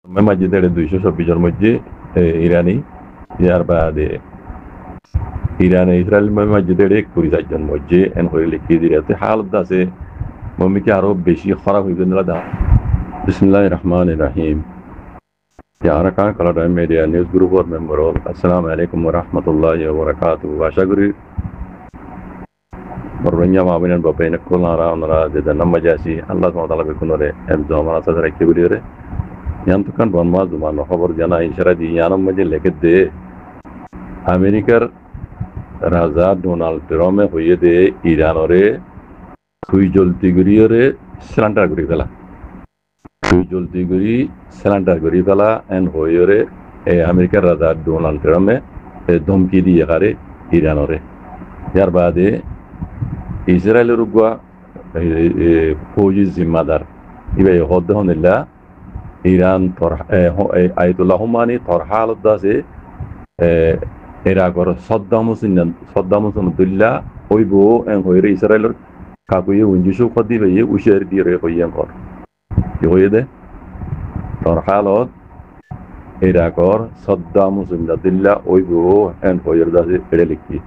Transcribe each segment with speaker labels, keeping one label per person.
Speaker 1: মসজিদের 226 জন মধ্যে ইরানি ইয়ার বাদে ইরানে ইসরায়েল মসজিদের 41 জন মধ্যে এন হয়ে লিখিয়ে দিয়েছে হালত আছে মমিকে আরো বেশি খারাপ হয়ে গেল দা বিসমিল্লাহির রহমানির রহিম यार का कलर media news group और member all assalamu alaikum warahmatullahi wabarakatuh आशा करी बरबंजा माबिन बपेन Kolara ओनरा de nama jasi Allah taala bekunore em zamana sadara kibirire yantukan bonma zumano খবর জানা ইশারা দি ইয়ানম মধ্যে লিখে দে আমেরিকার রাজা ডোনাল্ড ট্রাম্পে হইয়ে দে ইরানরে সুই জলতি গরিয়রে সিলিন্ডার করি ফেলা সুই জলতি গরি সিলিন্ডার করি ফেলা এন হইয়রে আমেরিকার রাজা ডোনাল্ড ট্রাম্পে ধমকি দিয়ে কারে ইরানরে ইয়ার বাদে ইসরায়েলের উগ্র ফৌজি জিম্মাদার ইবাই হদ্দহনিল্লা ইরান আয়াতুল্লাহ হুমানি তরহালত দাসে ইরাকর সাদ্দাম হুসেন দুল্লা ওইব এন হইরে ইসরায়েলের কাকুয়ে উঞ্জিশু খদি বেয়ে উশের দিয়ে হইয়ান কর কি হয়ে দে তরহালত ইরাকর সাদ্দাম হুসেন দুল্লা ওইব এন হইরে দাসে এড়ে লিখি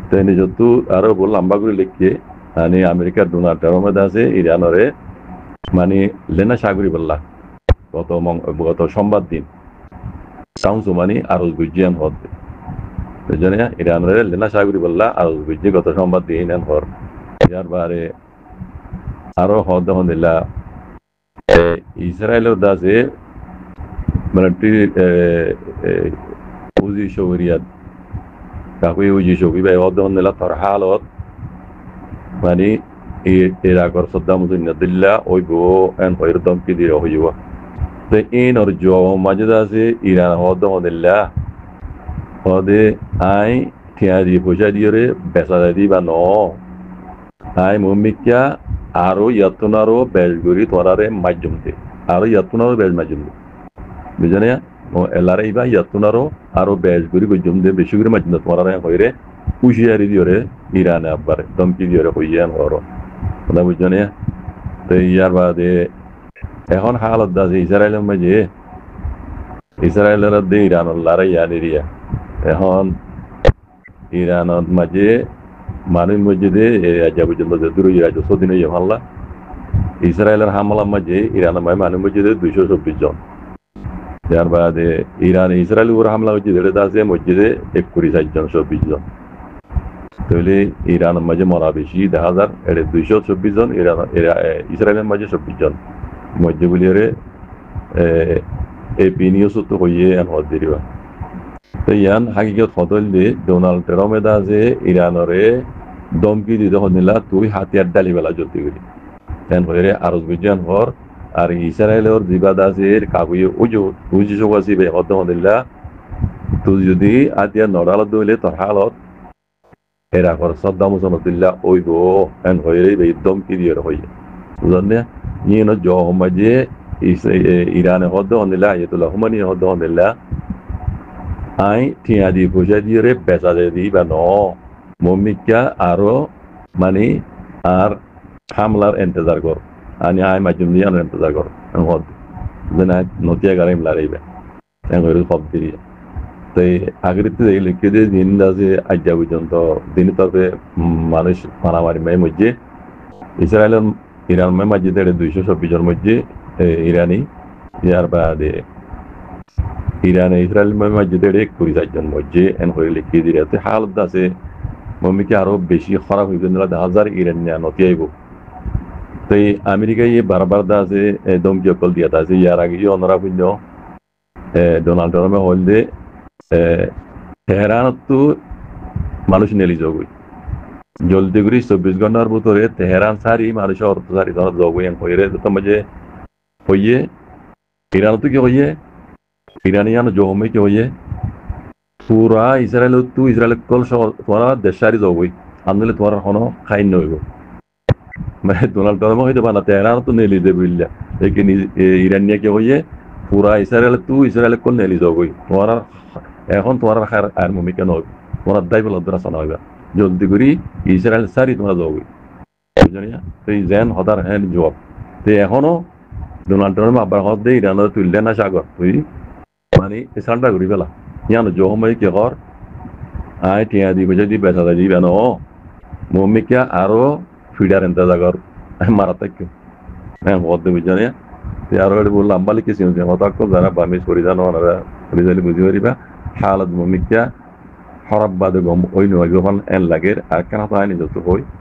Speaker 1: তাই যত আরো বল লম্বা করে লিখিয়ে মানে আমেরিকার ডোনাল্ড ট্রাম্পে দাসে ইরানরে মানে লেনা সাগরি বললা গত সোমবার দিন সাউন্সু মানে আরজ গুজিয়ান হদ বুঝলেন ইরানের লেনা সাগরি বললা আরজ গুজি গত সোমবার দিন এন হর ইয়ার বারে আরো হদ হদিল্লা ইসরায়েলের দাসে মিলিটারি উজি শৌরিয়াত কাকুই উজি শৌকি বাই হদ হদিল্লা তর হালত মানে ইরাকর সাদ্দাম হুসেন দিল্লা ওই বো এন হইর দমকি দিয়ে হইব তো in or jo majidase iran hodo hodella hode ai tiari pojadiore besadi ba no ai mumikya aro yatunaro belguri torare majumde aro yatunaro bel majumde bijane o elare iba yatunaro aro belguri gujumde beshuguri majumde torare hoire ushiyari diore iran abbar domki diore hoyen horo oda bijane to yar bade এখন হালত আছে ইসরায়েলের মাঝে ইসরায়েলের দে ইরানের লড়াই আনিরিয়া এখন ইরানের মাঝে মানুষ মসজিদে আজ পর্যন্ত দূর রাজ্য সদিন হামলা ইসরায়েলের হামলার মাঝে ইরানের মাঝে মানুষ মসজিদে 224 জন যার বাদে ইসরায়েলের উপর হামলা হচ্ছে যেটা আছে মসজিদে 41 জন 24 জন তাহলে ইরানের মাঝে মরা বেশি 10,000 এটা 224 জন ইসরায়েলের মাঝে 24 জন মধ্যগুলিরে এই নিউজ তো হইয়ে এন হদ দিবা তো ইয়ান হাকিকত হদল দি ডোনাল্ড ট্রাম্পে দাসে ইরানরে দমকি দিতে হদিলা তুই হাতিয়ার ডালি বেলা জ্বলতে গেলি এন হইরে আরজ বিজ্ঞান হর আর ইসরায়েলের জিবা দাসের কাগুয়ে উজি চকাছি বে হদ হদিলা তুই যদি হাতিয়ার নড়ালত দইলে তোর হালত এরা কর সাদ্দাম হুসেন দিল্লা ওইব এন হইরে বে দমকি দিয়ে হইয়ে বুঝলেন yino jo maje Iran hoddo onilla ayatullah humani hoddo onilla ai tiadi pojadire besade di bano momikya aro mani ar hamlar intizar kor ani ai majumniyan intizar kor hod dena notia garim laraibe en goru hob diri tai agritte de likide dindaze ajabu jonto dinitore manush manamari mai mujje Israel Iran মসজিদের 226 জন মধ্যে ইরানি ইয়ার বাদে ইরানে Israel মসজিদের 41 জন মধ্যে N হয়ে লিখিয়ে দিয়েছে হালত আছে মমিকে আরো বেশি খারাপ হয়ে গেল 1000 ইরানিয়া নতি আইব তাই আমেরিকায় বারবার দাসে দমকি কল দিয়া আছে ইয়ার আগে অনরা পুণ্য ডোনাল্ড ট্রাম্পে হলদে তেহরানত তো মানুষ নেলি যাবই জলদি করে 24 ঘন্টার ভিতরে তেহরান সারি মানুষের অর্থ সারি ধরা জগুয়েন হইরে তো মাঝে হইয়ে ইরান তো কি হইয়ে ইরানিয়ান জহমে কি হইয়ে পুরা ইসরায়েল কল তোরা দেশারি জগুই আনলে তোরা কোনো খাই নইব মানে ডোনাল্ড ট্রাম্প হইতে বানা তেহরান তো নেলি দে বিল্লা একে ইরানিয়া কি হইয়ে পুরা ইসরায়েল কল নেলি জগুই তোরা এখন তোরা খার আর মুমিকে নয় তোরা দাইবল দরাসনা হইবা জলদি করি ইসরায়েল সারি তোমরা যাবি বুঝলি তো জেন হদার হ্যান্ড জব তো এখনো ডোনাল্ড ট্রাম্প আবার হদ দে ইরানের তুললে না সাগর তুই মানে ইসলামটা ঘুরি পেলা ইয়ানো জহময় কে কর আয় টিয়া দিব যদি বেচা দিবে ন মমিকা আরো ফিডার এনতে জাগর মারাত্মক হ্যাঁ হদ দে বুঝানে আর বললাম বালি কিছু হতাক্ষ যারা বামিজ করি জানো ওনারা রিজালি বুঝি পারিবা হালত মমিকা হরব বাদে গম ওই নয় যখন এন লাগের আর কেন তো আইনি যত হই